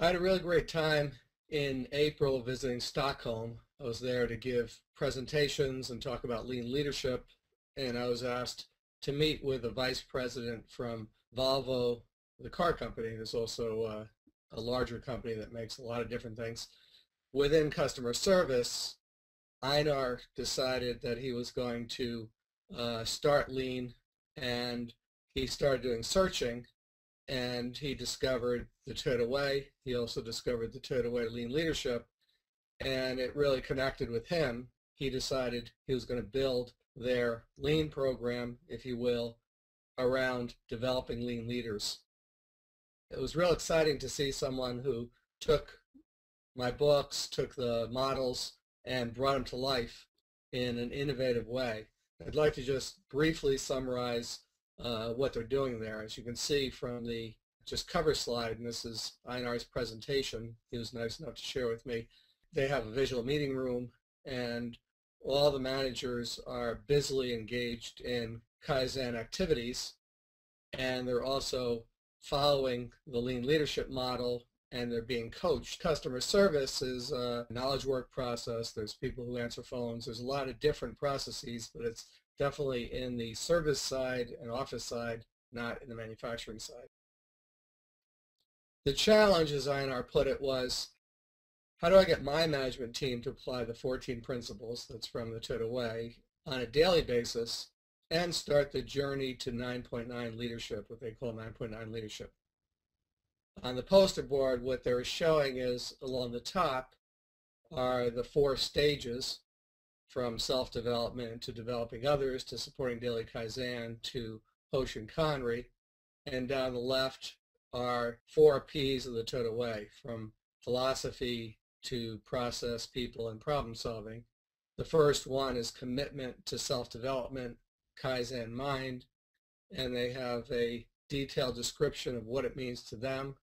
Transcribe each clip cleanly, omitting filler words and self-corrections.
I had a really great time in April visiting Stockholm. I was there to give presentations and talk about lean leadership, and I was asked to meet with a vice president from Volvo, the car company. There's also a larger company that makes a lot of different things. Within customer service, Einar decided that he was going to start lean, and he started doing searching, and he discovered the Toyota Way. He also discovered the Toyota Way Lean Leadership, and it really connected with him. He decided he was going to build their lean program, if you will, around developing lean leaders. It was real exciting to see someone who took my books, took the models, and brought them to life in an innovative way. I'd like to just briefly summarize what they're doing there. As you can see from the just cover slide, and this is Einar's presentation, he was nice enough to share with me. They have a visual meeting room, and all the managers are busily engaged in Kaizen activities, and they're also following the lean leadership model, and they're being coached. Customer service is a knowledge work process. There's people who answer phones. There's a lot of different processes, but it's definitely in the service side and office side, not in the manufacturing side. The challenge, as Einar put it, was how do I get my management team to apply the 14 principles that's from the Toyota Way on a daily basis and start the journey to 9.9 leadership, what they call 9.9 leadership. On the poster board, what they're showing is along the top are the 4 stages, from self-development to developing others to supporting daily Kaizen to Hoshin Kanri. And down the left are 4 P's of the Toyota Way, from philosophy to process, people, and problem solving. The first one is commitment to self-development, Kaizen mind, and they have a detailed description of what it means to them.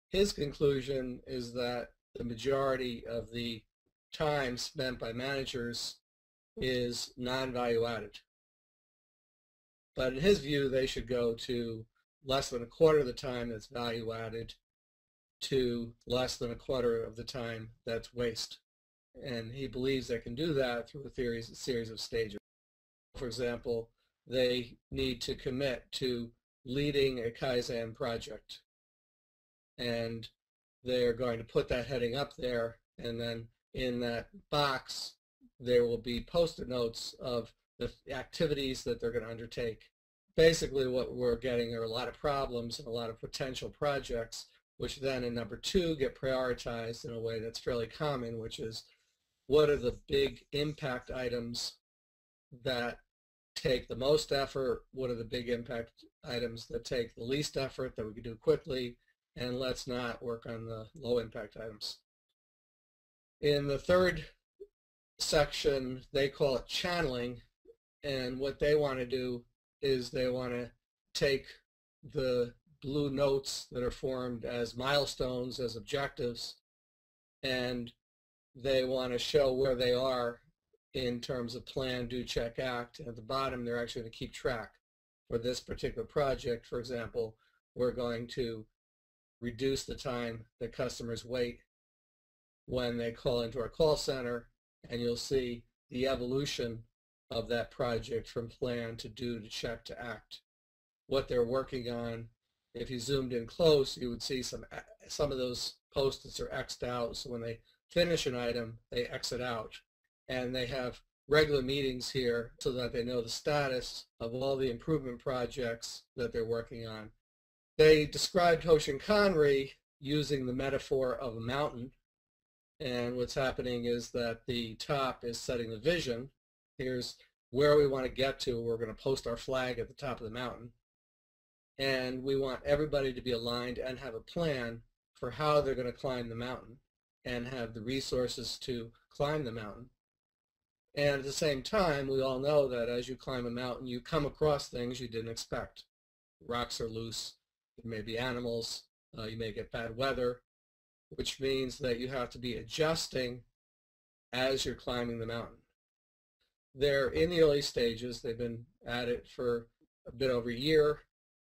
His conclusion is that the majority of the time spent by managers is non-value added. But in his view, they should go to less than a quarter of the time that's value added to less than a quarter of the time that's waste. And he believes they can do that through a series of stages. For example, they need to commit to leading a Kaizen project. And they're going to put that heading up there, and then in that box there will be post-it notes of the activities that they're going to undertake. Basically what we're getting are a lot of problems and a lot of potential projects, which then in number 2 get prioritized in a way that's fairly common, which is what are the big impact items that take the most effort, what are the big impact items that take the least effort that we can do quickly, and let's not work on the low impact items. In the third section, they call it channeling, and what they want to do is they want to take the blue notes that are formed as milestones, as objectives, and they want to show where they are in terms of plan, do, check, act. And at the bottom, they're actually going to keep track. For this particular project, for example, we're going to reduce the time that customers wait when they call into our call center, and you'll see the evolution of that project from plan to do to check to act. What they're working on, if you zoomed in close, you would see some of those post-its are X'd out, so when they finish an item, they exit out. And they have regular meetings here so that they know the status of all the improvement projects that they're working on. They described Hoshin Kanri using the metaphor of a mountain, and what's happening is that the top is setting the vision. Here's where we want to get to. We're going to post our flag at the top of the mountain, and we want everybody to be aligned and have a plan for how they're going to climb the mountain and have the resources to climb the mountain. And at the same time, we all know that as you climb a mountain, you come across things you didn't expect. Rocks are loose. There may be animals. You may get bad weather, which means that you have to be adjusting as you're climbing the mountain. They're in the early stages. They've been at it for a bit over a year.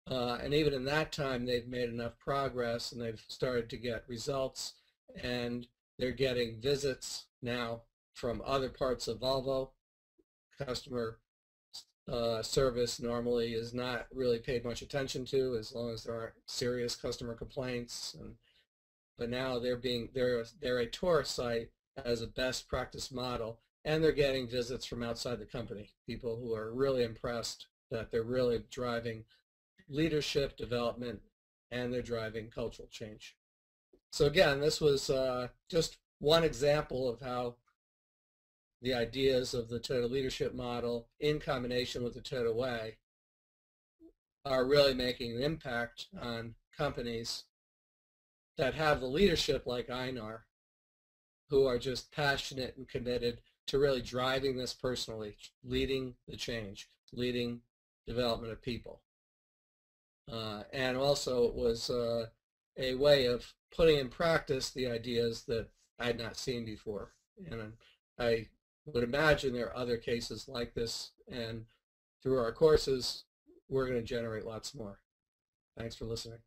And even in that time, they've made enough progress and they've started to get results, and they're getting visits now from other parts of Volvo. Customer service normally is not really paid much attention to as long as there aren't serious customer complaints. But now they're a tourist site as a best practice model, and they're getting visits from outside the company, people who are really impressed that they're really driving leadership development and they're driving cultural change. So again, this was just one example of how the ideas of the Toyota leadership model in combination with the Toyota way are really making an impact on companies that have the leadership like Einar, who are just passionate and committed to really driving this personally, leading the change, leading development of people. And also it was a way of putting in practice the ideas that I had not seen before. And I would imagine there are other cases like this, and through our courses, we're going to generate lots more. Thanks for listening.